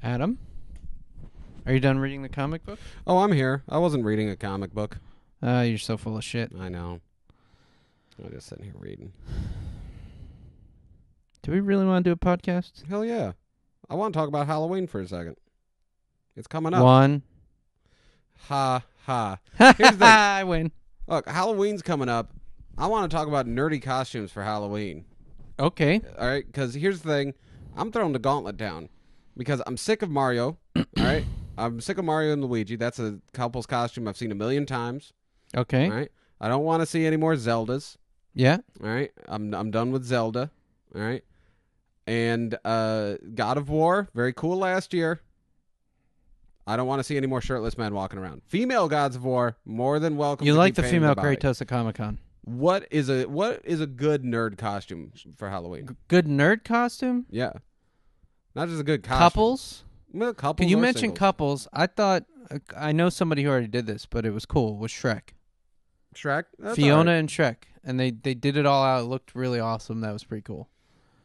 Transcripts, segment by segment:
Adam, are you done reading the comic book? Oh, I'm here. I wasn't reading a comic book. You're so full of shit. I know. I'm just sitting here reading. Do we really want to do a podcast? Hell yeah. I want to talk about Halloween for a second. It's coming up. One. Ha, ha. Here's the thing. I win. Look, Halloween's coming up. I want to talk about nerdy costumes for Halloween. Okay. All right? Because here's the thing. I'm throwing the gauntlet down. Because I'm sick of Mario. All right? I'm sick of Mario and Luigi. That's a couple's costume I've seen a million times. Okay. All right? I don't want to see any more Zeldas. Yeah. All right? I'm done with Zelda. All right? And God of War, very cool last year. I don't want to see any more shirtless men walking around. Female Gods of War, more than welcome. You to like keep the painting female body. Kratos at Comic-Con? What is a good nerd costume for Halloween? Good nerd costume? Yeah, not just a good costume. Couples? Well, couples. Can you or mention singles. couples? I thought, I know somebody who already did this, but it was cool. It was Shrek. Shrek? That's Fiona all right. and Shrek. And they did it all out. It looked really awesome. That was pretty cool.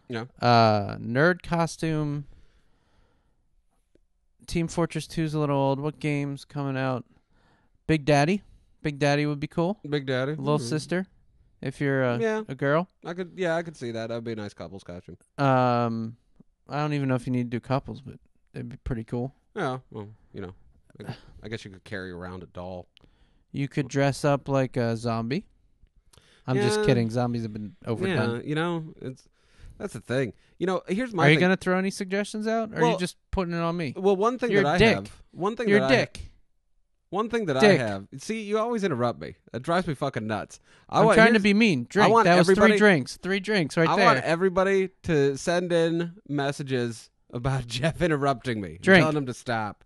Yeah. Nerd costume. Team Fortress 2 is a little old. What game's coming out? Big Daddy. Big Daddy would be cool. Big Daddy. Little sister, if you're a girl. I could see that. That'd be a nice couples costume. I don't even know if you need to do couples, but it'd be pretty cool. Yeah. Well, I guess you could carry around a doll. You could dress up like a zombie. I'm just Yeah. kidding. Zombies have been overdone. Yeah, that's the thing. Here's my Are you thing. going to throw any suggestions out, or are Well, you just putting it on me? Well, one thing You're that a I dick. have. One thing You're that a I dick. One thing that I Dick. have. See, you always interrupt me. It drives me fucking nuts. I'm trying to be mean. Drink. want That was everybody- 3 drinks. 3 drinks right I there. want everybody to send in messages about Jeff interrupting me. Drink. Telling him to stop.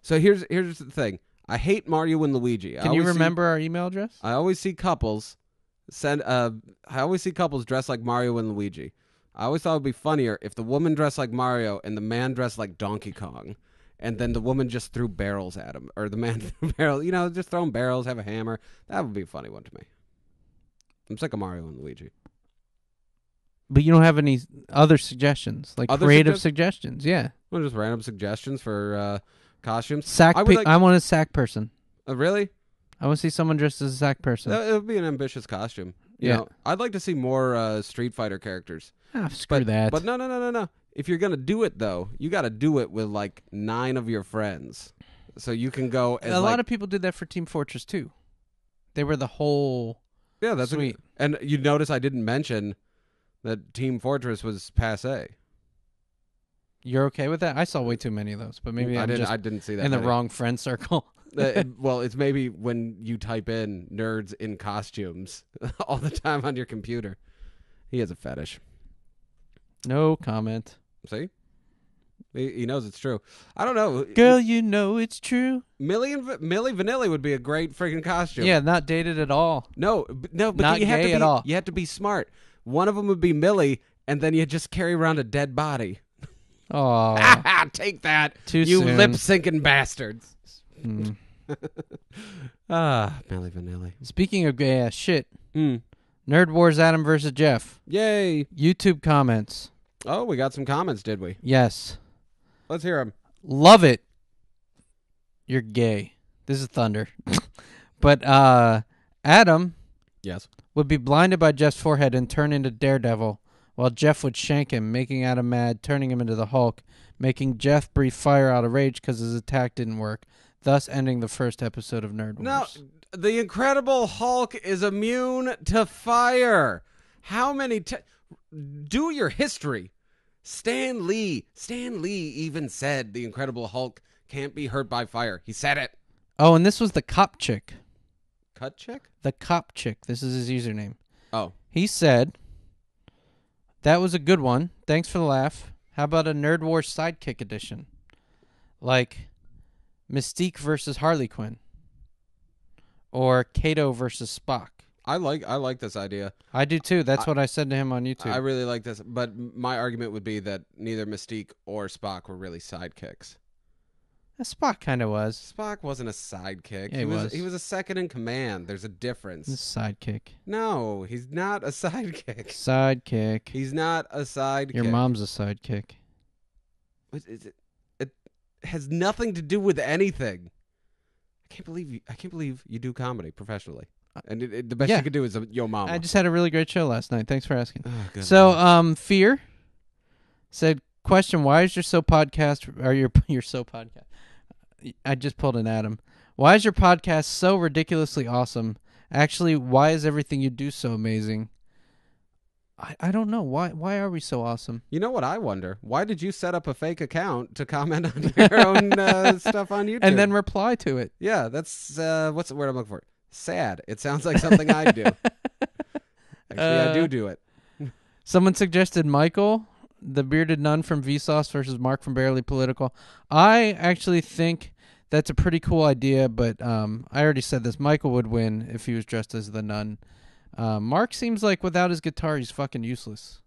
So here's the thing. I hate Mario and Luigi. Can you remember our email address? I always see couples dressed like Mario and Luigi. I always thought it would be funnier if the woman dressed like Mario and the man dressed like Donkey Kong. And then the woman just threw barrels at him. Or the man threw barrels. Just throwing barrels, have a hammer. That would be a funny one to me. I'm sick of Mario and Luigi. But you don't have any other suggestions, like Other creative suggestions. Yeah. Well, just random suggestions for costumes. Sack. I would like- I want a sack person. Really? I want to see someone dressed as a sack person. It would be an ambitious costume. Yeah. I'd like to see more Street Fighter characters. Screw that. But no. If you're going to do it, though, you got to do it with, like, 9 of your friends. So you can go as, a lot of people did that for Team Fortress 2. They were the whole... Yeah, that's sweet. And you notice I didn't mention that Team Fortress was passé. You're okay with that? I saw way too many of those, but maybe I I'm just didn't see that in the many. wrong friend circle. Well, it's maybe when you type in nerds in costumes all the time on your computer. He has a fetish. No comment. See? He knows it's true. I don't know. Girl, you know it's true. Millie Vanilli would be a great freaking costume. Yeah, not dated at all. No, but Not you have gay to be, at all. You have to be smart. One of them would be Millie, and then you just carry around a dead body. Oh, Take that, Too you soon. lip-syncing bastards. Hmm. Millie Vanilli. Speaking of gay ass shit, Mm. Nerd Wars Adam versus Jeff. Yay. YouTube comments. Oh, we got some comments, did we? Yes. Let's hear them. Love it. You're gay. This is Thunder. But Adam Yes. would be blinded by Jeff's forehead and turn into Daredevil, while Jeff would shank him, making Adam mad, turning him into the Hulk, making Jeff breathe fire out of rage because his attack didn't work, thus ending the first episode of Nerd Wars. Now, the Incredible Hulk is immune to fire. How many do your history. Stan Lee even said the Incredible Hulk can't be hurt by fire. He said it. Oh, and this was the cop chick. Cut check? The cop chick. This is his username. Oh. He said, that was a good one. Thanks for the laugh. How about a Nerd Wars Sidekick edition? Like Mystique versus Harley Quinn. Or Kato versus Spock. I like this idea. I do too. That's what I said to him on YouTube. I really like this, but my argument would be that neither Mystique or Spock were really sidekicks. Spock kind of was. Spock wasn't a sidekick. Yeah, he was. He was a second in command. There's a difference. He's a sidekick. No, he's not a sidekick. Sidekick. He's not a sidekick. Your mom's a sidekick. What is it? has nothing to do with anything. I can't believe you do comedy professionally. And the best Yeah. you could do is Yo Mama. I just had a really great show last night. Thanks for asking. Oh, good So, Lord. Fear said, question, why is your so podcast, or your so podcast? I just pulled an Adam. Why is your podcast so ridiculously awesome? Actually, why is everything you do so amazing? I don't know. Why are we so awesome? You know what I wonder? Why did you set up a fake account to comment on your own stuff on YouTube? And then reply to it. Yeah, that's what's the word I'm looking for? Sad. It sounds like something I do. Actually, I do it. Someone suggested Michael, the bearded nun from Vsauce versus Mark from Barely Political. I actually think that's a pretty cool idea, but I already said this. Michael would win if he was dressed as the nun. Mark seems like without his guitar, he's fucking useless.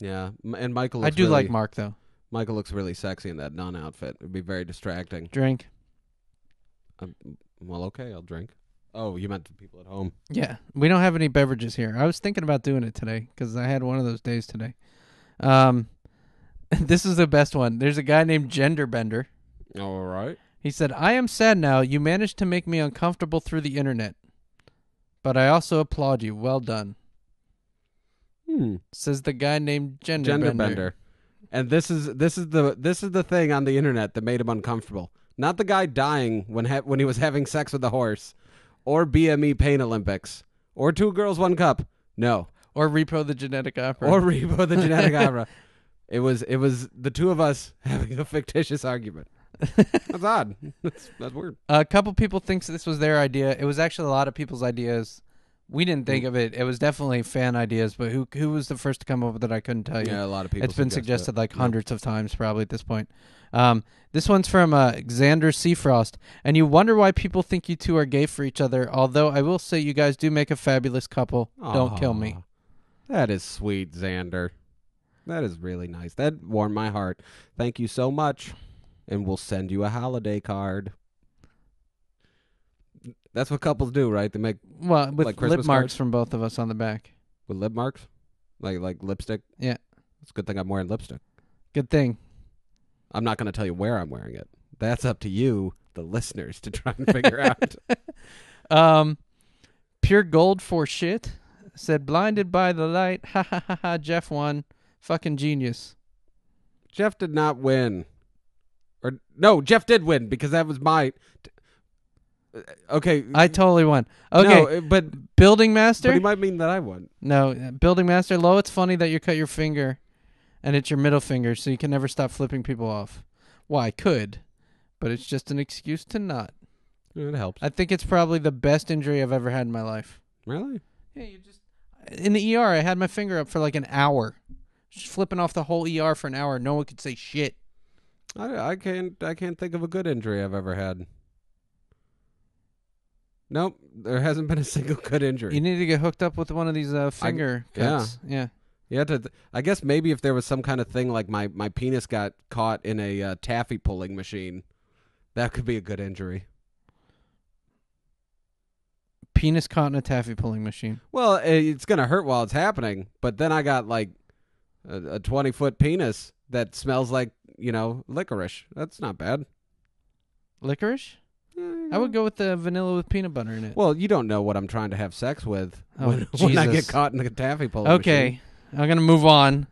Yeah, and Michael. I do like Mark though. Michael looks really sexy in that nun outfit. It'd be very distracting. Drink. Well, okay, I'll drink. Oh, you meant the people at home. Yeah, we don't have any beverages here. I was thinking about doing it today because I had one of those days today. This is the best one. There's a guy named Genderbender. All right. He said, I am sad now. You managed to make me uncomfortable through the internet. But I also applaud you. Well done. Says the guy named Genderbender. And this is the thing on the internet that made him uncomfortable. Not the guy dying when he was having sex with a horse, or BME Pain Olympics, or Two Girls One Cup. No. Or Repo the Genetic Opera. Or Repo the Genetic Opera. It was the two of us having a fictitious argument. That's odd. That's weird. A couple people thinks this was their idea. It was actually a lot of people's ideas. We didn't think of it. It was definitely fan ideas, but who was the first to come up with it? I couldn't tell you. Yeah, a lot of people. It's been suggested like hundreds of times probably at this point. This one's from Xander Seafrost, and you wonder why people think you two are gay for each other, although I will say you guys do make a fabulous couple. Don't kill me. That is sweet, Xander. That is really nice. That warmed my heart. Thank you so much. And we'll send you a holiday card. That's what couples do, right? They make with like Christmas lip marks cards? from both of us on the back. With lip marks, like lipstick. Yeah, It's a good thing I'm wearing lipstick. good thing. I'm not going to tell you where I'm wearing it. That's up to you, the listeners, to try and figure out. Pure gold for shit. Said blinded by the light. Ha ha ha ha. Jeff won. Fucking genius. Jeff did not win. Or no, Jeff did win because that was my. Okay, I totally won. Okay, no, but Building Master. he might mean that I won. No, Building Master. Lo, it's funny that you cut your finger, and it's your middle finger, so you can never stop flipping people off. Well, I could, but it's just an excuse to not. It helps. I think it's probably the best injury I've ever had in my life. Really? Yeah, you just in the ER. I had my finger up for like an hour, just flipping off the whole ER for an hour. No one could say shit. I can't think of a good injury I've ever had. Nope, there hasn't been a single good injury. You need to get hooked up with one of these finger cuts. Yeah. You had to. I guess maybe if there was some kind of thing like my penis got caught in a taffy pulling machine, that could be a good injury. Penis caught in a taffy pulling machine. Well, it's gonna hurt while it's happening, but then I got like a 20-foot penis that smells like licorice. That's not bad. Licorice? I would go with the vanilla with peanut butter in it. Well, you don't know what I'm trying to have sex with when I Jesus. get caught in the taffy pulling machine. Okay, I'm going to move on.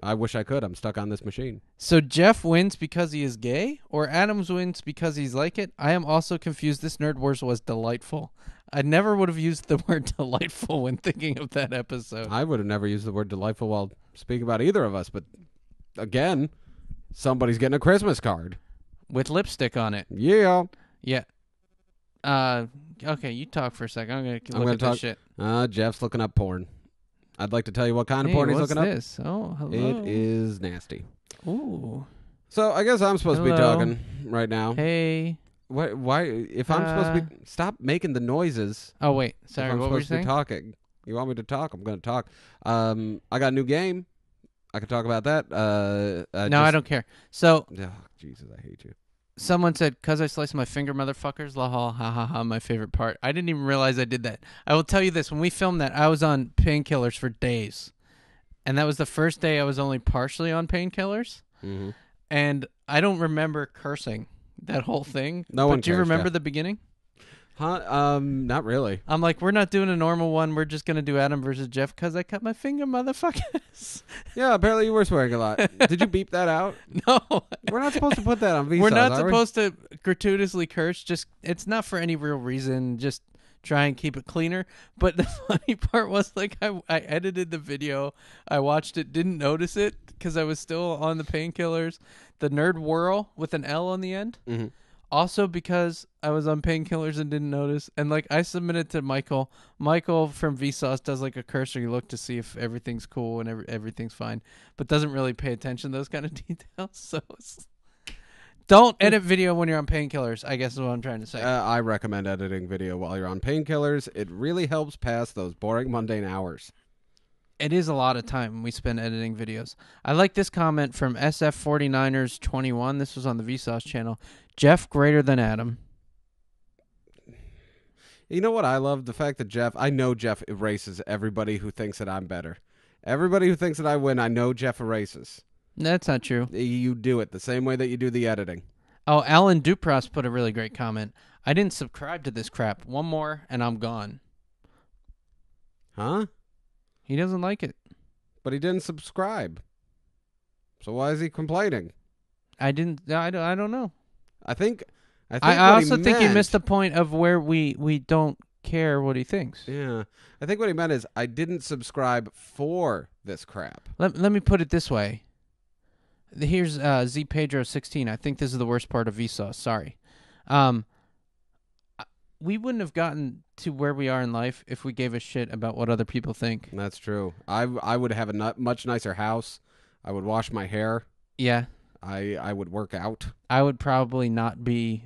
I wish I could. I'm stuck on this machine. So Jeff wins because he is gay, or Adams wins because he's like it? I am also confused. This Nerd Wars was delightful. I never would have used the word delightful when thinking of that episode. I would have never used the word delightful while speaking about either of us, but again, somebody's getting a Christmas card. With lipstick on it. Yeah. Yeah. Okay, you talk for a second. I'm going to look at this shit. Jeff's looking up porn. I'd like to tell you what kind of porn he's looking this? Oh, hello. up. It is nasty. Ooh. So I guess I'm supposed to be talking right now. Hey. Why? If I'm supposed to be, stop making the noises. Oh wait, sorry. If I'm what were you supposed to be saying? talking. You want me to talk? I'm going to talk. I got a new game. I can talk about that. No, I don't care. So, oh, Jesus, I hate you. Someone said, "Cause I sliced my finger, motherfuckers." La ha ha ha ha. My favorite part. I didn't even realize I did that. I will tell you this: when we filmed that, I was on painkillers for days, and that was the first day I was only partially on painkillers. Mm-hmm. And I don't remember cursing that whole thing. No one But do you cares, remember Jeff. the beginning? Huh? Not really. I'm like, we're not doing a normal one. We're just gonna do Adam versus Jeff because I cut my finger, motherfuckers. Yeah, apparently you were swearing a lot. Did you beep that out? No, We're not supposed to put that on Vsauce, we're not are we? supposed to gratuitously curse. Just it's not for any real reason. Just try and keep it cleaner. But the funny part was, like, I edited the video. I watched it, didn't notice it because I was still on the painkillers. The nerd whirl with an L on the end. Mm-hmm. Also because I was on painkillers and didn't notice. And, like, I submitted to Michael. Michael from Vsauce does, like, a cursory look to see if everything's cool and everything's fine, but doesn't really pay attention to those kind of details. So don't edit video when you're on painkillers, I guess is what I'm trying to say. I recommend editing video while you're on painkillers. It really helps pass those boring, mundane hours. It is a lot of time we spend editing videos. I like this comment from SF49ers21. This was on the Vsauce channel. Jeff greater than Adam. You know what I love? The fact that I know Jeff erases everybody who thinks that I'm better. Everybody who thinks that I win, I know Jeff erases. That's not true. You do it the same way that you do the editing. Oh, Alan Dupras put a really great comment. I didn't subscribe to this crap. One more and I'm gone. Huh? He doesn't like it. But he didn't subscribe. So why is he complaining? I don't know. I think I what also he think you meant- missed the point of where we don't care what he thinks. Yeah. I think what he meant is I didn't subscribe for this crap. Let me put it this way. Here's Z Pedro 16. I think this is the worst part of Vsauce. Sorry. We wouldn't have gotten to where we are in life if we gave a shit about what other people think. That's true. I would have a much nicer house. I would wash my hair. Yeah. I would work out. I would probably not be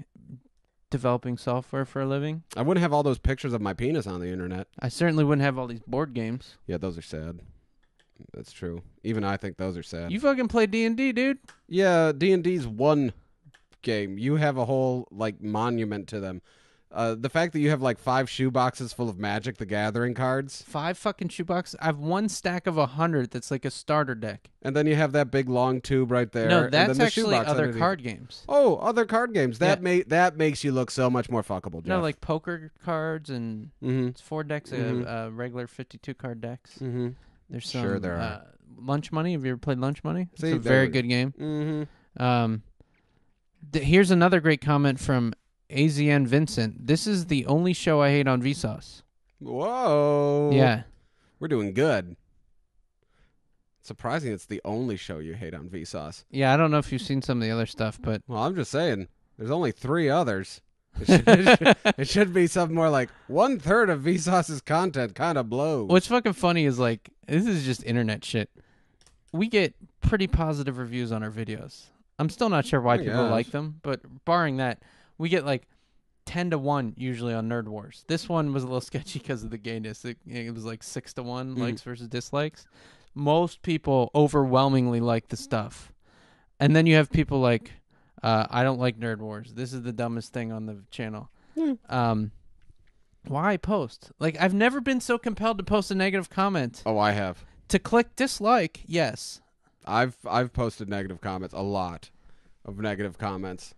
developing software for a living. I wouldn't have all those pictures of my penis on the internet. I certainly wouldn't have all these board games. Yeah, those are sad. That's true. Even I think those are sad. You fucking play D&D, dude. Yeah, D&D's one game. You have a whole, like, monument to them. The fact that you have, like, 5 shoeboxes full of Magic the Gathering cards. 5 fucking shoeboxes. I have one stack of 100 that's like a starter deck. And then you have that big long tube right there. No, and that's then the actually shoebox other underneath. card games. Oh, other card games. That Yeah. that makes you look so much more fuckable, Jeff. No, like poker cards and Mm-hmm. it's 4 decks Mhm. of regular 52 card decks. Mm-hmm. There's some Sure there are. Lunch Money. Have you ever played Lunch Money? It's See, a there very we- good game. Mm-hmm. Here's another great comment from AZN Vincent. This is the only show I hate on Vsauce. Whoa. Yeah. We're doing good. Surprising it's the only show you hate on Vsauce. Yeah, I don't know if you've seen some of the other stuff, but Well, I'm just saying, there's only 3 others. It should be something more like 1/3 of Vsauce's content kind of blows. what's fucking funny is, like, this is just internet shit. We get pretty positive reviews on our videos. I'm still not sure why I people guess. like them, but barring that, we get like 10-1 usually on Nerd Wars. This one was a little sketchy because of the gayness. It was like 6-1 likes versus dislikes. Most people overwhelmingly like the stuff. And then you have people like, I don't like Nerd Wars. This is the dumbest thing on the channel. Why post? Like, I've never been so compelled to post a negative comment. Oh, I have. To click dislike, yes. I've posted negative comments, a lot of negative comments.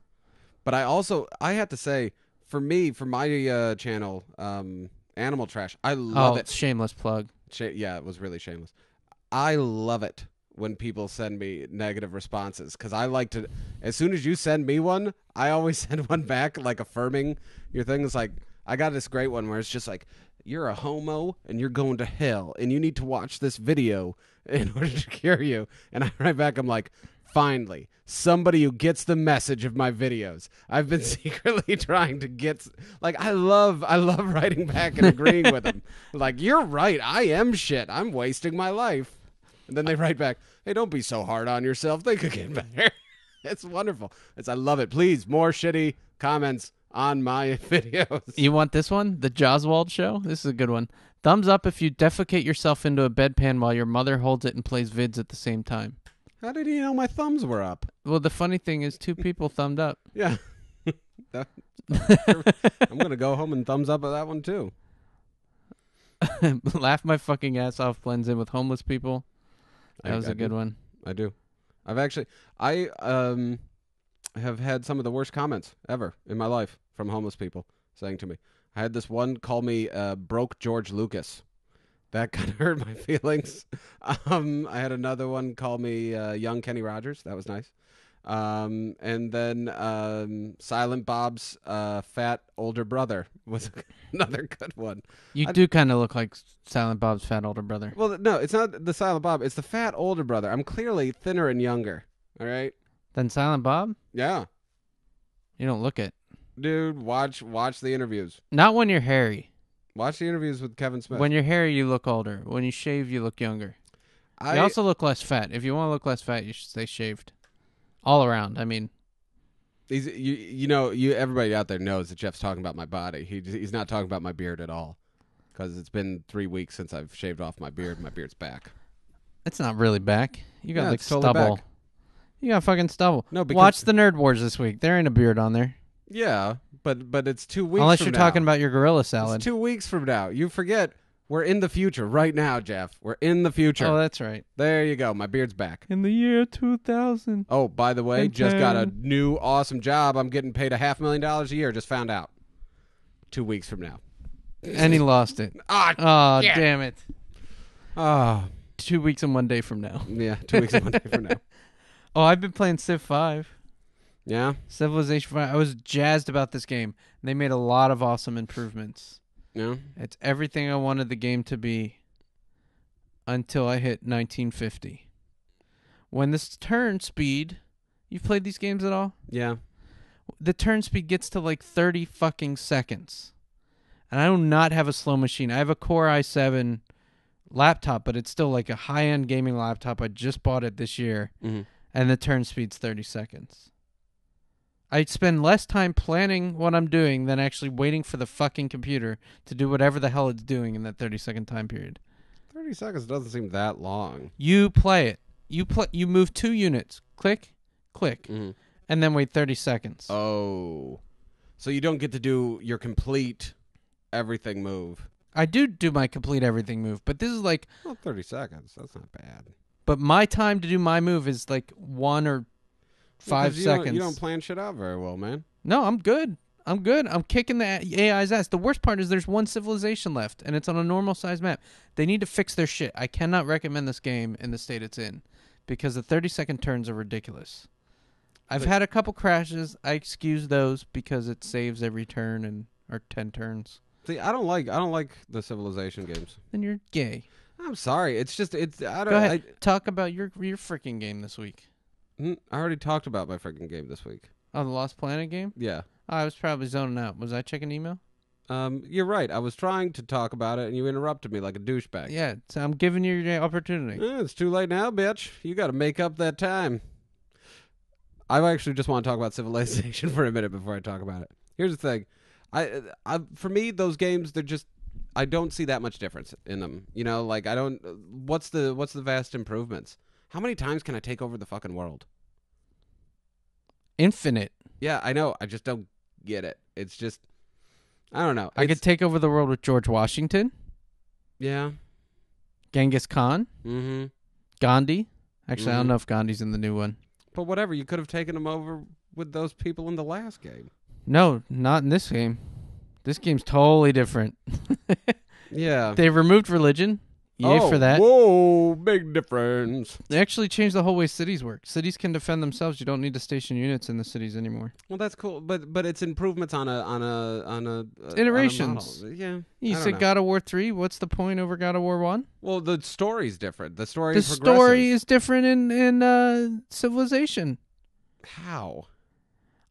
But I had to say, for my channel, Animal Trash, I love it. Shameless plug. Yeah, it was really shameless. I love it when people send me negative responses because I like to, as soon as you send me one, I always send one back, like affirming your thing. It's like, I got this great one where it's just like, you're a homo and you're going to hell and you need to watch this video in order to cure you. And I write back, I'm like, finally, somebody who gets the message of my videos. I've been secretly trying to get, like, I love writing back and agreeing with them. Like, you're right, I am shit. I'm wasting my life. And then they write back, hey, don't be so hard on yourself. They could get better. It's wonderful. I love it. Please, more shitty comments on my videos. You want this one? The Joswald Show? This is a good one. Thumbs up if you defecate yourself into a bedpan while your mother holds it and plays vids at the same time. How did he know my thumbs were up? Well, the funny thing is 2 people thumbed up. Yeah. I'm going to go home and thumbs up at that one, too. Laugh my fucking ass off blends in with homeless people. That was a good one. I do. I've actually, have had some of the worst comments ever in my life from homeless people saying to me. I had this one call me broke George Lucas. That kind of hurt my feelings. I had another one call me young Kenny Rogers. That was nice. And then Silent Bob's fat older brother was another good one. You do kind of look like Silent Bob's fat older brother. Well, no, it's not the Silent Bob. It's the fat older brother. I'm clearly thinner and younger. All right? Then Silent Bob? Yeah. You don't look it. Dude, watch the interviews. Not when you're hairy. Watch the interviews with Kevin Smith. When you're hairy, you look older. When you shave, you look younger. You also look less fat. If you want to look less fat, you should stay shaved. All around. I mean, everybody out there knows that Jeff's talking about my body. He's not talking about my beard at all, because it's been 3 weeks since I've shaved off my beard. My beard's back. It's not really back. You got like it's totally stubble. back. You got fucking stubble. No, because watch the Nerd Wars this week. There ain't a beard on there. Yeah, but it's 2 weeks. Unless from you're now. talking about your gorilla salad. It's 2 weeks from now. You forget. We're in the future right now, Jeff. We're in the future. Oh, that's right. There you go. My beard's back. In the year 2000. Oh, by the way, just got a new awesome job. I'm getting paid $500,000 a year. Just found out. 2 weeks from now. And he lost it. Yeah. Damn it. Oh, 2 weeks and 1 day from now. yeah. 2 weeks and 1 day from now. Oh, I've been playing Civ 5. Yeah? Civilization 5. I was jazzed about this game. They made a lot of awesome improvements. Yeah? It's everything I wanted the game to be until I hit 1950. When this turn speed... You've played these games at all? Yeah. The turn speed gets to like 30 fucking seconds. And I do not have a slow machine. I have a Core i7 laptop, but it's still like a high-end gaming laptop. I just bought it this year. Mm-hmm. And the turn speed's 30 seconds. I spend less time planning what I'm doing than actually waiting for the fucking computer to do whatever the hell it's doing in that 30-second time period. 30 seconds doesn't seem that long. You play it. You move 2 units. Click, click, Mm-hmm. and then wait 30 seconds. Oh. So you don't get to do your complete everything move. I do my complete everything move, but this is like... Well, 30 seconds. That's not bad. But my time to do my move is like 1 or 5 seconds. You don't plan shit out very well, man. No, I'm good. I'm kicking the AI's ass. The worst part is there's one civilization left, and it's on a normal size map. They need to fix their shit. I cannot recommend this game in the state it's in, because the 30-second turns are ridiculous. I've had a couple crashes. I excuse those because it saves every turn or 10 turns. See, I don't like the Civilization games. Then you're gay. I'm sorry. It's just I don't. Go ahead. Talk about your freaking game this week. I already talked about my freaking game this week. Oh, the Lost Planet game? Yeah. Oh, I was probably zoning out. Was I checking email? You're right. I was trying to talk about it, and you interrupted me like a douchebag. Yeah, so I'm giving you your opportunity. It's too late now, bitch. You got to make up that time. I actually just want to talk about Civilization for a minute before I talk about it. Here's the thing. For me, those games, they're just... I don't see that much difference in them. You know, like, I don't... What's the vast improvements? How many times can I take over the fucking world? Infinite. Yeah, I know. I just don't get it. It's just... I don't know. I could take over the world with George Washington. Yeah. Genghis Khan. Mm-hmm. Gandhi. Actually, I don't know if Gandhi's in the new one. But whatever. You could have taken them over with those people in the last game. No, not in this game. This game's totally different. Yeah. They removed religion. Yay for that. Whoa, big difference. They actually changed the whole way cities work. Cities can defend themselves. You don't need to station units in the cities anymore. Well, that's cool, but it's improvements on a iterations. Yeah. You said God of War 3. What's the point over God of War 1? Well, the story's different. The story is different in Civilization. How?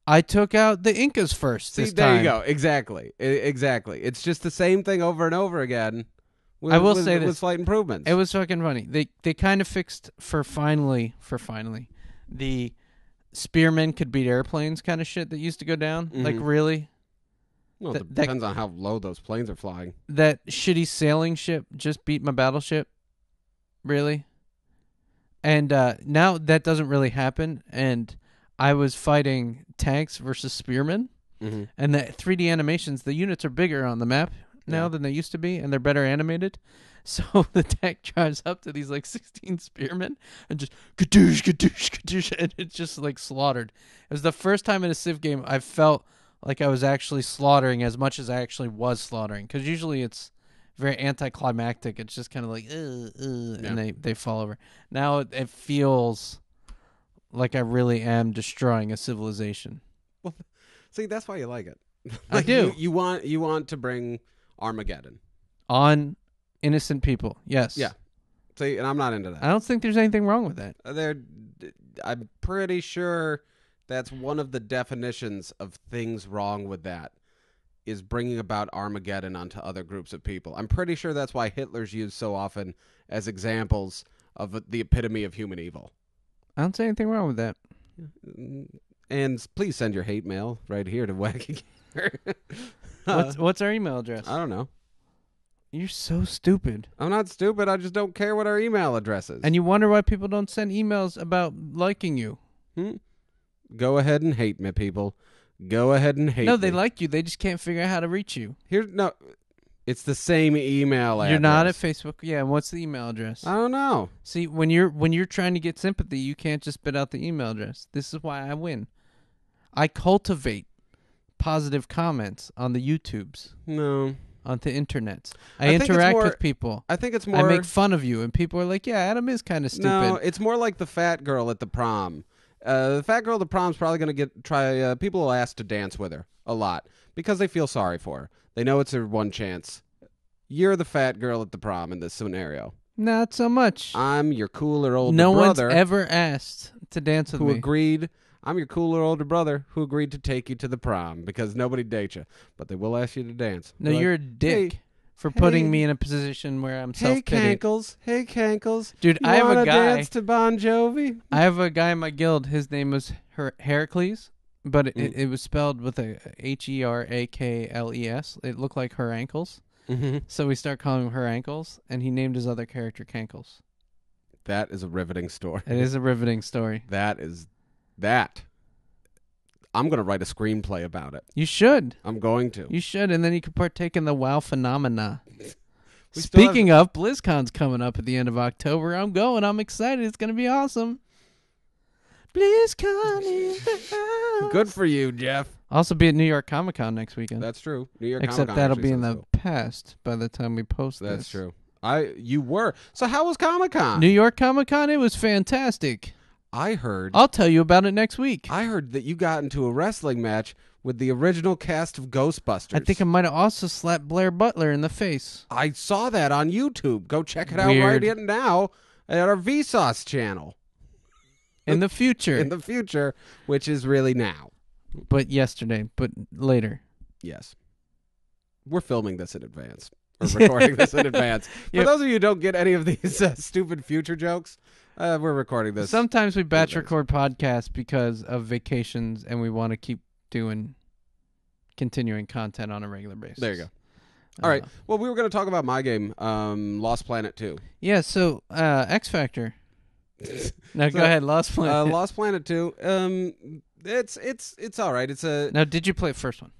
I took out the Incas first. See, there you go. Exactly. Exactly. It's just the same thing over and over again. I will say this. With slight improvements. It was fucking funny. They kind of fixed for finally the spearmen could beat airplanes kind of shit that used to go down. Mm-hmm. Like, really? Well, it depends on how low those planes are flying. That shitty sailing ship just beat my battleship. Really? And now that doesn't really happen. And I was fighting tanks versus spearmen. Mm-hmm. And the 3D animations, the units are bigger on the map now than they used to be, and they're better animated. So the tank drives up to these like 16 spearmen and just kadoosh, kadoosh, kadoosh, and it's just like slaughtered. It was the first time in a Civ game I felt like I was actually slaughtering as much as I actually was slaughtering. Because usually it's very anticlimactic. It's just kind of like, and they fall over. Now it feels like I really am destroying a civilization. Well, see, that's why you like it. I do. You want to bring Armageddon On innocent people, yes. Yeah. See, and I'm not into that. I don't think there's anything wrong with that. I'm pretty sure that's one of the definitions of things wrong with that is bringing about Armageddon onto other groups of people. I'm pretty sure that's why Hitler's used so often as examples of the epitome of human evil. I don't see anything wrong with that. And please send your hate mail right here to Wacky Gamer. What's our email address? I don't know. You're so stupid. I'm not stupid. I just don't care what our email address is. And you wonder why people don't send emails about liking you. Go ahead and hate me, people. Go ahead and hate me. No, they like you. They just can't figure out how to reach you. It's the same email address. You're not at Facebook. Yeah, and what's the email address? I don't know. See, when you're trying to get sympathy, you can't just spit out the email address. This is why I win. I cultivate positive comments on the YouTubes. No. On the internets. I interact with people. I think it's more... I make fun of you, and people are like, yeah, Adam is kind of stupid. No, it's more like the fat girl at the prom. The fat girl at the prom's probably going to people will ask to dance with her a lot because they feel sorry for her. They know it's her one chance. You're the fat girl at the prom in this scenario. Not so much. I'm your cooler older brother. No one's ever asked to dance with me. Who agreed. I'm your cooler older brother who agreed to take you to the prom because nobody dates you. But they will ask you to dance. No, you're a dick for putting me in a position where I'm self-pity. Hey, Cankles. Dude, I have a guy. Dance to Bon Jovi? I have a guy in my guild. His name was Heracles, but it was spelled with a Herakles. It looked like her ankles. Mm-hmm. So we start calling him her ankles, and he named his other character Cankles. That is a riveting story. It is a riveting story. That. I'm going to write a screenplay about it. You should. I'm going to. You should, and then you could partake in the WoW phenomena. Speaking of, BlizzCon's coming up at the end of October. I'm going. I'm excited. It's going to be awesome. BlizzCon in the house. Good for you, Jeff. I'll also be at New York Comic Con next weekend. That's true. New York Except Comic-Con that'll be in the cool. past by the time we post this. That's true. You were. So how was Comic-Con? New York Comic Con, it was fantastic. I heard. I'll tell you about it next week. I heard that you got into a wrestling match with the original cast of Ghostbusters. I think I might have also slapped Blair Butler in the face. I saw that on YouTube. Go check it out right now at our Vsauce channel. In the future. In the future, which is really now. But yesterday, but later. Yes. We're filming this in advance. Or recording this in advance. For those of you who don't get any of these stupid future jokes, we're recording this. Sometimes we batch record podcasts because of vacations, and we want to keep continuing content on a regular basis. There you go. All right. Well, we were going to talk about my game, Lost Planet 2. Yeah, so X Factor. Now go ahead, Lost Planet. Lost Planet 2. It's all right. Now, did you play the first one?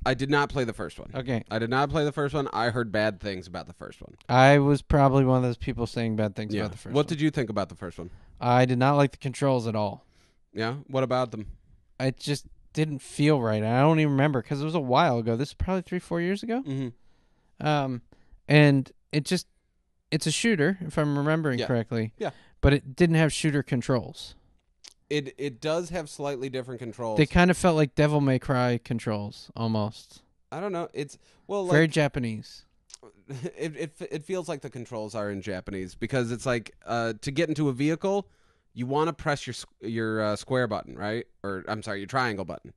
I did not play the first one. Okay. I did not play the first one. I heard bad things about the first one. I was probably one of those people saying bad things about the first one. What did you think about the first one? I did not like the controls at all. Yeah? What about them? It just didn't feel right. I don't even remember because it was a while ago. This is probably 3-4 years ago. Mm-hmm. And it's a shooter, if I'm remembering correctly. Yeah. But it didn't have shooter controls. It does have slightly different controls. They kind of felt like Devil May Cry controls, almost. I don't know. It's very Japanese. It feels like the controls are in Japanese because it's like to get into a vehicle, you want to press your square button, right? Or I'm sorry, your triangle button,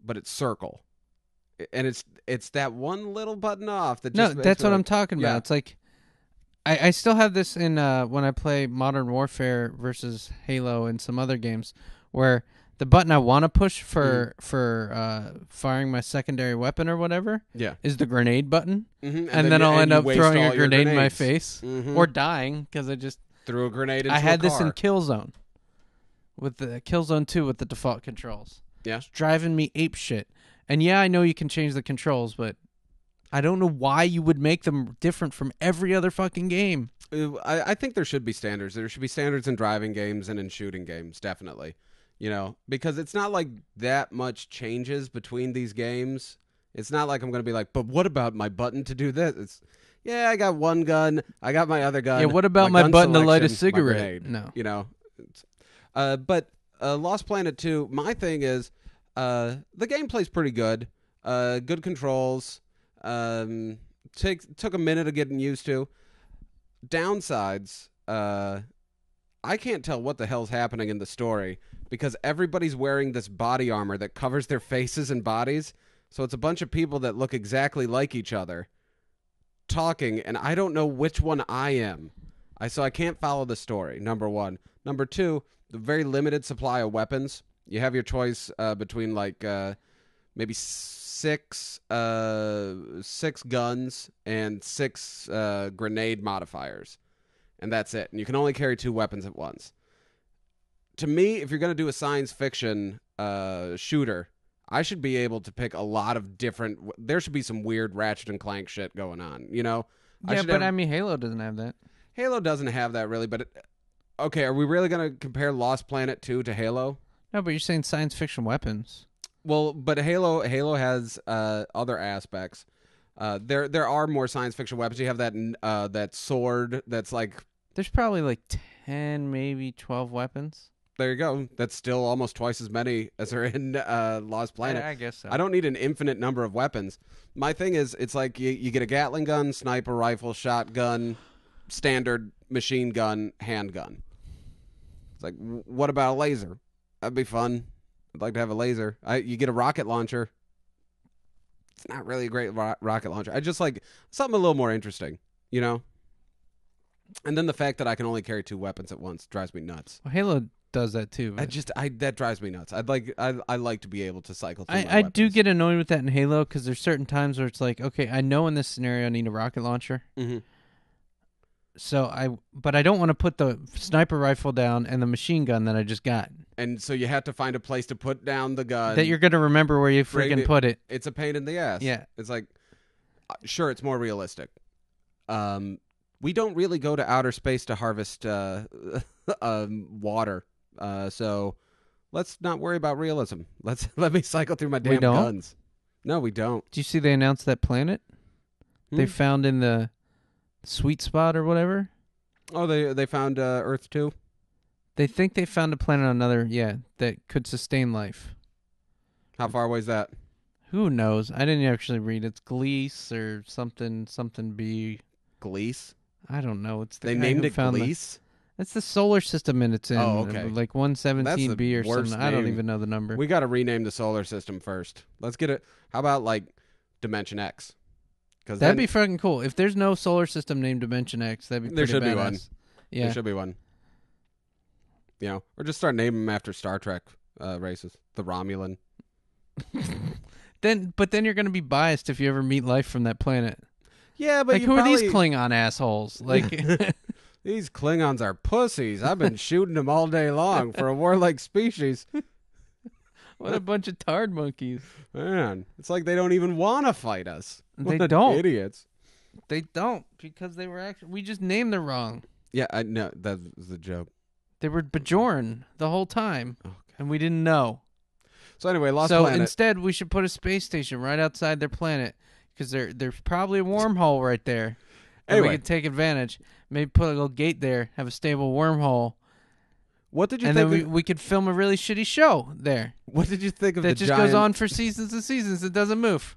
but it's circle, and it's that one little button off that. Just that's what I'm talking about. It's like. I still have this in when I play Modern Warfare versus Halo and some other games where the button I want to push for firing my secondary weapon or whatever is the grenade button. Mm-hmm. And then I'll end up throwing a grenade in my face mm-hmm. or dying because I just threw a grenade into I had a this car. in Killzone with the Killzone 2 with the default controls. Yeah. It's driving me ape shit. And yeah, I know you can change the controls, but I don't know why you would make them different from every other fucking game. I think there should be standards. There should be standards in driving games and in shooting games, definitely. Because it's not like that much changes between these games. It's not like I'm going to be like, but what about my button to do this? It's, yeah, I got one gun. I got my other gun. Yeah, what about my gun button to light a selection, my cigarette? grenade, No. But Lost Planet 2, my thing is the gameplay's pretty good. Good controls. Took a minute of getting used to. Downsides, I can't tell what the hell's happening in the story because everybody's wearing this body armor that covers their faces and bodies. So it's a bunch of people that look exactly like each other talking, and I don't know which one I am. So I can't follow the story, number one. Number two, the very limited supply of weapons. You have your choice between maybe six guns and six grenade modifiers, and that's it. And you can only carry 2 weapons at once. To me, if you're going to do a science fiction shooter, I should be able to pick a lot of different. There should be some weird Ratchet and Clank shit going on. Yeah, I mean, Halo doesn't have that. Halo doesn't have that really, but okay, are we really going to compare Lost Planet 2 to Halo? No, but you're saying science fiction weapons. Well, but Halo has other aspects. There are more science fiction weapons. You have that sword that's like. There's probably like 10, maybe 12 weapons. There you go. That's still almost twice as many as are in Lost Planet. I guess so. I don't need an infinite number of weapons. My thing is, it's like you get a Gatling gun, sniper rifle, shotgun, standard machine gun, handgun. It's like, what about a laser? That'd be fun. I'd like to have a laser. You get a rocket launcher. It's not really a great rocket launcher. I just like something a little more interesting, And then the fact that I can only carry 2 weapons at once drives me nuts. Well, Halo does that too. That drives me nuts. I like to be able to cycle through. I do get annoyed with that in Halo because there's certain times where it's like, okay, I know in this scenario I need a rocket launcher. Mm-hmm. But I don't want to put the sniper rifle down and the machine gun that I just got. And so you have to find a place to put down the gun. That you're going to remember where you freaking put it. It's a pain in the ass. Yeah. It's like, sure, it's more realistic. We don't really go to outer space to harvest water. So let's not worry about realism. Let me cycle through my damn guns. No, we don't. Did you see they announced that planet they found in the sweet spot or whatever? Oh, they found Earth 2? They think they found a planet on another, that could sustain life. How far away is that? Who knows? I didn't actually read. It's Gliese or something B. Gliese? I don't know. It's the they guy named who it found Gliese? That's the solar system it's in. Oh, okay. Like 117b or something. I don't even know the number. We got to rename the solar system first. Let's get it. How about like Dimension X? That'd be fucking cool. If there's no solar system named Dimension X, that'd be pretty There should badass. be one. Yeah. There should be one. Or just start naming them after Star Trek races. The Romulan. But then you're going to be biased if you ever meet life from that planet. Yeah, but like, who are these Klingon assholes? Like, these Klingons are pussies. I've been shooting them all day long for a warlike species. What a bunch of tarred monkeys. Man, it's like they don't even want to fight us. They don't. Idiots. They don't, because they were we just named them wrong. Yeah, I know. That was a joke. They were Bajoran the whole time, and we didn't know. So anyway, Lost Planet. So instead, we should put a space station right outside their planet, because there's probably a wormhole right there. And we could take advantage. Maybe put a little gate there, have a stable wormhole. What did you think? And then we could film a really shitty show there. What did you think of that just goes on for seasons and seasons? It doesn't move.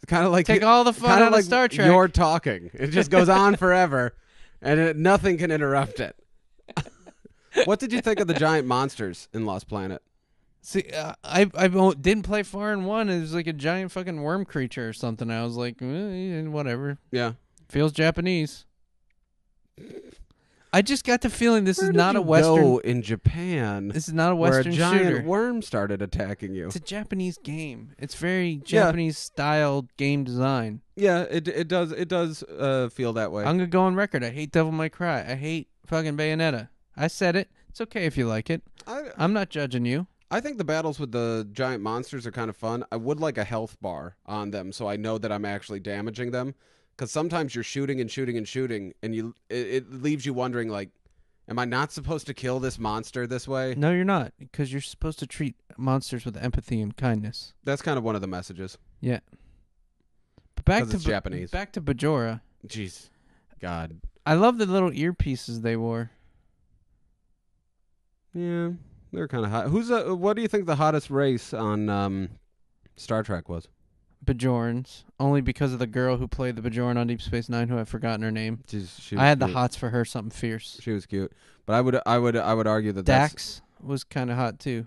Kind of like take all the fun out of Star Trek. You're talking. It just goes on forever, and nothing can interrupt it. What did you think of the giant monsters in Lost Planet? See, I didn't play far in 1. It was like a giant fucking worm creature or something. I was like, whatever. Yeah. Feels Japanese. I just got the feeling this Where is did not you a Western. go in Japan. This is not a Western shooter. Where a giant shooter. worm started attacking you. It's a Japanese game. It's very Japanese styled game design. Yeah, it does feel that way. I'm gonna go on record. I hate Devil May Cry. I hate fucking Bayonetta. I said it. It's okay if you like it. I'm not judging you. I think the battles with the giant monsters are kind of fun. I would like a health bar on them so I know that I'm actually damaging them. Because sometimes you're shooting and shooting and shooting, and it leaves you wondering, like, am I not supposed to kill this monster this way? No, you're not, because you're supposed to treat monsters with empathy and kindness. That's kind of one of the messages. Yeah. But back 'Cause to it's Japanese. Back to Bajora. Jeez. God. I love the little earpieces they wore. Yeah, they're kind of hot. What do you think the hottest race on Star Trek was? Bajorans, only because of the girl who played the Bajoran on Deep Space Nine, who I've forgotten her name. She was I had cute. the hots for her, something fierce. She was cute, but I would argue that Dax was kind of hot too.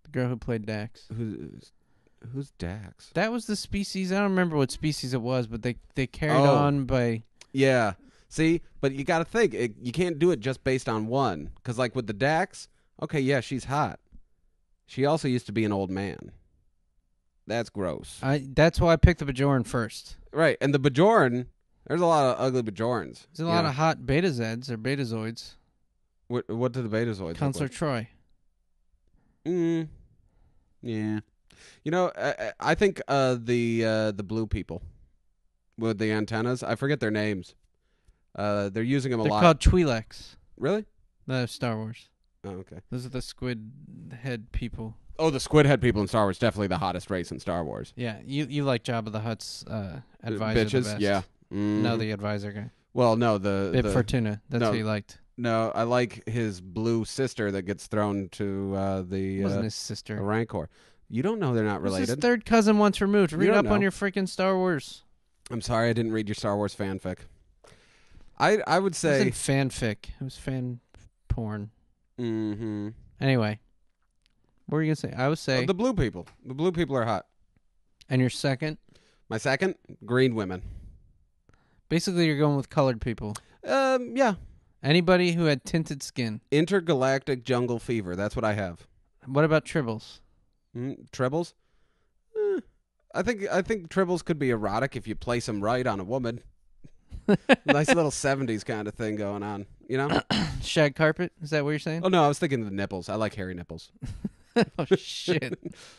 The girl who played Dax. Who's Dax? That was the species. I don't remember what species it was, but they carried on by. Yeah. See, but you got to think you can't do it just based on one, because like with the Dax, okay, yeah, she's hot. She also used to be an old man. That's gross. That's why I picked the Bajoran first. Right, and the Bajoran, there's a lot of ugly Bajorans. There's a lot of hot Beta Zeds or Betazoids. What do the Betazoids Counselor look like? Troy. Yeah. You know, I think the blue people with the antennas, I forget their names. They're using them a lot. They're called Twi'leks. Really? No, Star Wars. Oh, okay. Those are the squid head people. Oh, the squid head people in Star Wars, definitely the hottest race in Star Wars. Yeah, you like Jabba the Hutt's advisor Bitches, the best. yeah. No, the advisor guy. Well, no, Bib Fortuna. That's who you liked. No, I like his blue sister that gets thrown to It wasn't his sister. a Rancor. You don't know they're not related. His third cousin once removed. Read up know. on your freaking Star Wars. I'm sorry I didn't read your Star Wars fanfic. I would It say wasn't fanfic. It was fan porn. Mm-hmm. Anyway, what were you gonna say? I would say the blue people. The blue people are hot. And your second? My second, green women. Basically, you're going with colored people. Yeah. Anybody who had tinted skin. Intergalactic jungle fever. That's what I have. What about tribbles? Tribbles? I think tribbles could be erotic if you place them right on a woman. Nice little 70s kind of thing going on, you know? Shag carpet? Is that what you're saying? Oh, no, I was thinking of the nipples. I like hairy nipples. Oh, shit.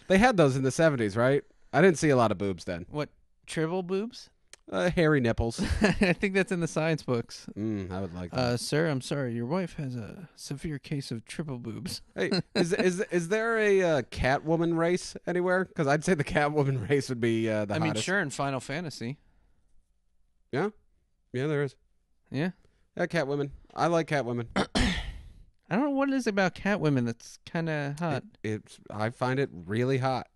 They had those in the 70s, right? I didn't see a lot of boobs then. What, tribble boobs? Hairy nipples. I think that's in the science books. I would like that. Sir, I'm sorry. Your wife has a severe case of triple boobs. Hey, is there a Catwoman race anywhere? Because I'd say the Catwoman race would be the hottest. I mean, sure, in Final Fantasy. Yeah? Yeah, there is. Yeah? Yeah, Catwomen. I like Catwomen. I don't know what it is about Catwomen that's kind of hot. I find it really hot.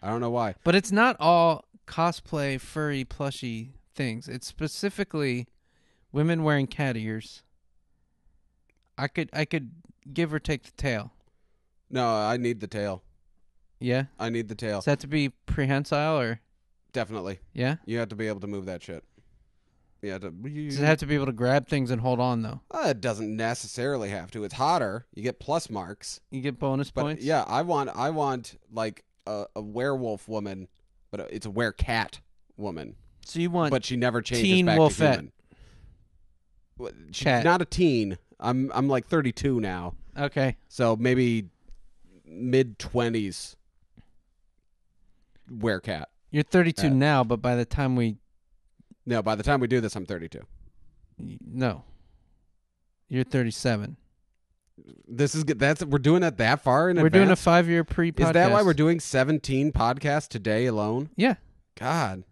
I don't know why. But it's not all cosplay, furry, plushy things. It's specifically women wearing cat ears. I could give or take the tail. No, I need the tail. Yeah? I need the tail. Does that have to be prehensile or? Definitely. Yeah? You have to be able to move that shit. Yeah. Does it have to be able to grab things and hold on, though? It doesn't necessarily have to. It's hotter. You get plus marks. You get bonus But points? yeah, I want like a werewolf woman, but it's a werecat woman. So you want But she never changes teen back wolfette. to human. She's Cat. not a teen. I'm like 32 now. Okay. So maybe mid-20s werecat. You're 32 now, but by the time we... No, by the time we do this, I'm 32. No. You're 37. We're doing it that far in We're advance? doing a 5-year pre-podcast. Is that why we're doing 17 podcasts today alone? Yeah. God.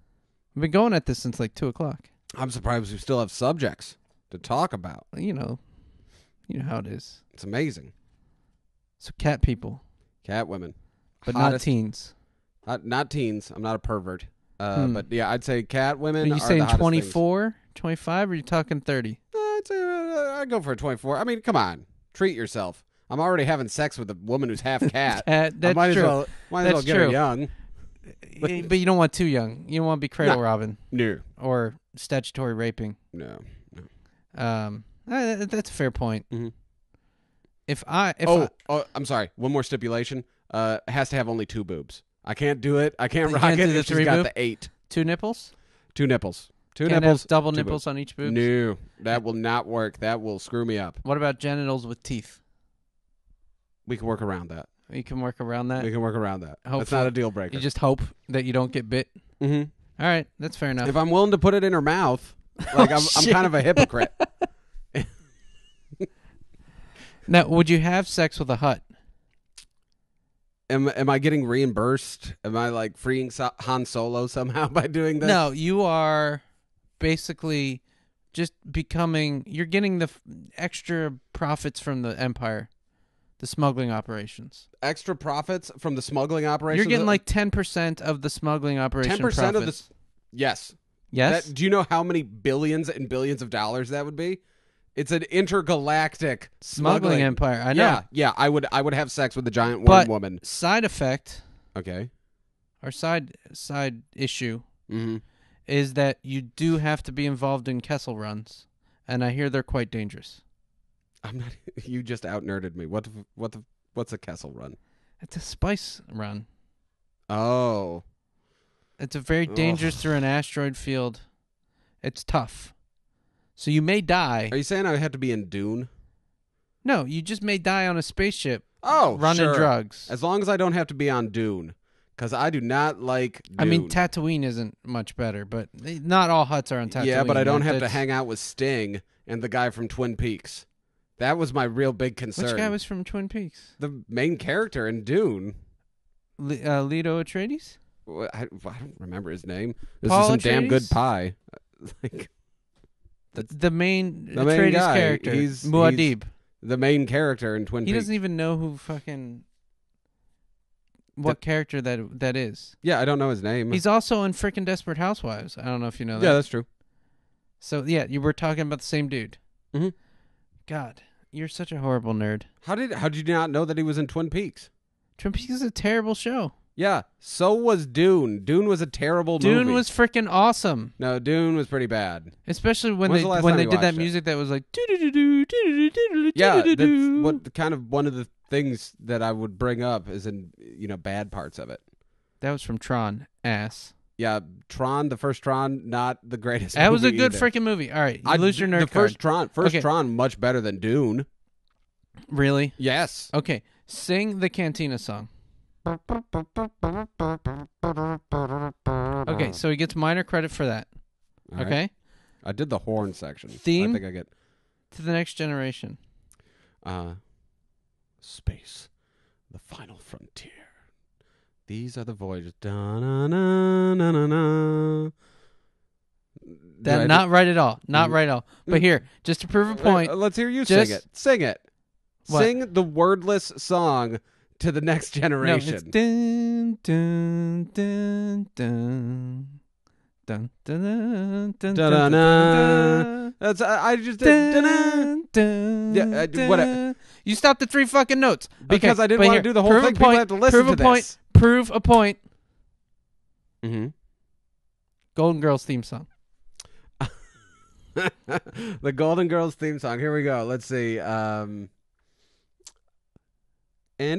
We've been going at this since like 2 o'clock. I'm surprised we still have subjects to talk about. You know how it is. It's amazing. So cat people. Cat women. But not teens. Not teens. I'm not a pervert. But yeah, I'd say cat women Are you are saying the hottest 24, 25, or are you talking 30? I'd say I'd go for a 24. I mean, come on. Treat yourself. I'm already having sex with a woman who's half cat. That's I might true. As well get her young. But you don't want too young. You don't want to be cradle robbing. No. Or statutory raping. No. That's a fair point. Mm-hmm. I'm sorry. One more stipulation. It has to have only 2 boobs. I can't do it. I can't You rock can't it do the if she's 3 got boob? the 8. 2 nipples? 2 nipples. 2 Can't nipples. have double 2 nipples boobs. on each boob? No. That will not work. That will screw me up. What about genitals with teeth? We can work around that. You can work around that. We can work around that. That's Hopefully. not a deal breaker. You just hope that you don't get bit. Mm-hmm. All right, that's fair enough. If I'm willing to put it in her mouth, like I'm kind of a hypocrite. Now, would you have sex with a hut? Am I getting reimbursed? Am I like freeing Han Solo somehow by doing this? No, you are basically just becoming. You're getting the extra profits from the Empire, the smuggling operations. Extra profits from the smuggling operation. You're getting like 10% of the smuggling operation. 10% of the. Yes. Yes. Do you know how many billions and billions of dollars that would be? It's an intergalactic smuggling empire. I know. Yeah. I would have sex with the giant worm woman. Side effect. Okay. Or side issue Mm-hmm. is that you do have to be involved in Kessel runs, and I hear they're quite dangerous. I'm not. You just out nerded me. What's a Kessel run? It's a spice run. Oh. It's a very dangerous through an asteroid field. It's tough. So you may die. Are you saying I have to be in Dune? No, you just may die on a spaceship. Oh, running sure. drugs. As long as I don't have to be on Dune, because I do not like Dune. I mean, Tatooine isn't much better, but not all huts are on Tatooine. Yeah, but I don't have to hang out with Sting and the guy from Twin Peaks. That was my real big concern. Which guy was from Twin Peaks? The main character in Dune. Leto Atreides? I don't remember his name. This Paul is some Atreides? damn good pie. Like, the main Atreides guy. Character. He's Muad'Dib. The main character in Twin Peaks. He doesn't even know who what character that is. Yeah, I don't know his name. He's also in frickin' Desperate Housewives. I don't know if you know that. Yeah, that's true. So, yeah, you were talking about the same dude. Mm-hmm. God, you're such a horrible nerd. How did you not know that he was in Twin Peaks? Twin Peaks is a terrible show. Yeah, so was Dune. Dune was a terrible movie. Dune was freaking awesome. No, Dune was pretty bad. Especially when When's they the last time you did that watched it? music that was like Yeah, that's one of the things that I would bring up is in bad parts of it. That was from Tron. Ass. Yeah, Tron, the first Tron, not the greatest. That was a movie good either. freaking movie. All right, you lose your nerd The card. first Okay. Tron, much better than Dune. Really? Yes. Okay, sing the Cantina song. Okay, so he gets minor credit for that. All right. Okay? I did the horn section. Theme? I think I get To the Next Generation. Space, the final frontier. These are the voyages. Da-na-na-na-na-na. Not right at all. Not right at all. But here, just to prove a point. Let's hear you Just- sing it. Sing it. What? Sing the wordless song to the next No, generation. it's dun dun dun dun dun dun dun dun Da-da-na. That's I just did. dun dun. Yeah, dun. whatever. You stopped at 3 fucking notes Because I didn't but wanna here, do the whole prove thing. a People point, have to listen prove to a point, this. Prove a point. Mm-hmm. Golden Girls theme song. The Golden Girls theme song. Here we go. Let's see. And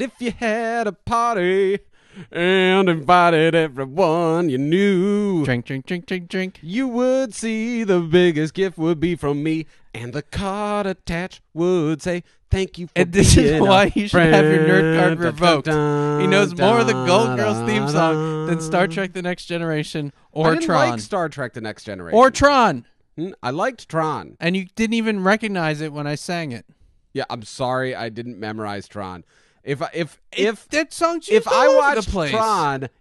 if you had a party and invited everyone you knew, Drink, drink, drink, drink, drink. you would see the biggest gift would be from me, and the card attached would say, "Thank you for And this is being why a you should have your nerd card friend." revoked. He knows more of the Golden Girls theme Da-da-da-da. song than Star Trek The Next Generation I or didn't Tron. like Star Trek: The Next Generation. Or Tron. I liked Tron. And you didn't even recognize it when I sang it. Yeah, I'm sorry I didn't memorize Tron. If That song's if used all I over watched the place.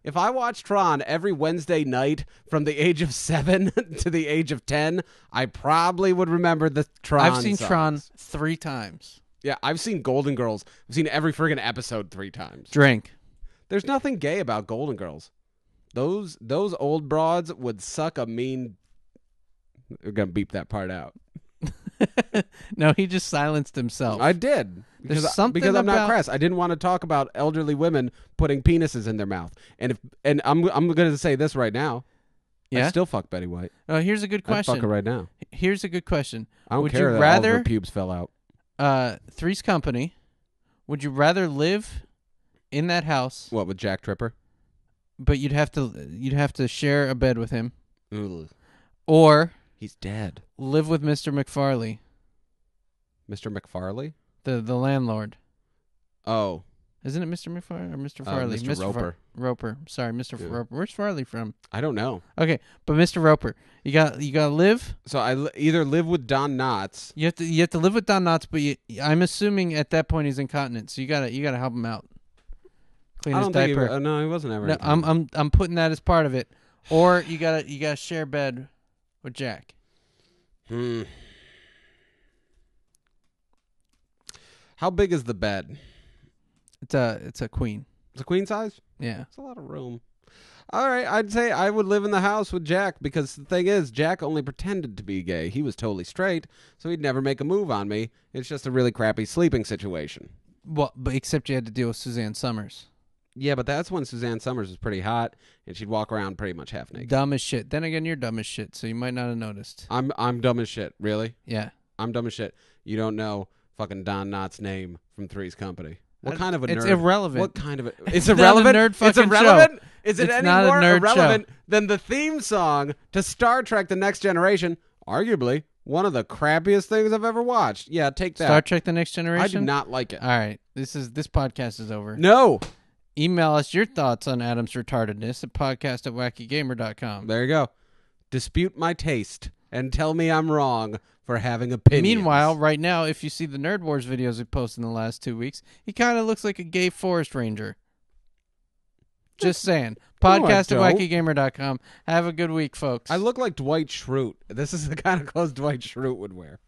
if I watched Tron every Wednesday night from the age of 7 to the age of 10, I probably would remember the Tron. I've seen songs. Tron 3 times. Yeah, I've seen Golden Girls. I've seen every friggin' episode 3 times. Drink. There's nothing gay about Golden Girls. Those old broads would suck a mean. We're gonna beep that part out. No, he just silenced himself. I did. There's Because something I'm not about- crass. I didn't want to talk about elderly women putting penises in their mouth. And I'm going to say this right now. Yeah? I still fuck Betty White. Here's a good I'd fuck her question. right now. Here's a good question. I don't Would care you that rather all of her pubes fell out. Three's Company? Would you rather live in that house, What, with Jack Tripper? but you'd have to share a bed with him, Ugh. or He's dead. live with Mr. McFarley, Mr. McFarley? the landlord? Oh. Isn't it Mr. McFarlane or Mr. Uh, Farley? Mr. Roper. Roper. Sorry, Mr. Yeah. Roper. Where's Farley from? I don't know. Okay, but Mr. Roper, you got to live. So either live with Don Knotts. You have to live with Don Knotts, but I'm assuming at that point he's incontinent, so you gotta help him out. Clean I his don't think diaper. no, he wasn't ever. No, I'm putting that as part of it. Or you gotta share bed with Jack. How big is the bed? It's a queen. It's a queen size? Yeah. It's a lot of room. All right, I'd say I would live in the house with Jack because the thing is, Jack only pretended to be gay. He was totally straight, so he'd never make a move on me. It's just a really crappy sleeping situation. Well, but except you had to deal with Suzanne Summers. Yeah, but that's when Suzanne Summers was pretty hot, and she'd walk around pretty much half naked. Dumb as shit. Then again, you're dumb as shit, so you might not have noticed. I'm dumb as shit. Really? Yeah. I'm dumb as shit. You don't know fucking Don Knotts' name from Three's Company. What kind of a nerd? It's irrelevant. What kind of a... It's not a irrelevant? nerd It's fucking irrelevant? show. Is it It's any not a more nerd irrelevant than the theme song to Star Trek The Next Generation? Arguably, one of the crappiest things I've ever watched. Yeah, take that. Star Trek: The Next Generation. I do not like it. All right, this podcast is over. No. Email us your thoughts on Adam's retardedness at podcast@wackygamer.com. There you go. Dispute my taste and tell me I'm wrong for having opinions. Meanwhile, right now, if you see the Nerd Wars videos we posted in the last 2 weeks, he kind of looks like a gay forest ranger. Just saying. Podcast@wackygamer.com. Have a good week, folks. I look like Dwight Schrute. This is the kind of clothes Dwight Schrute would wear.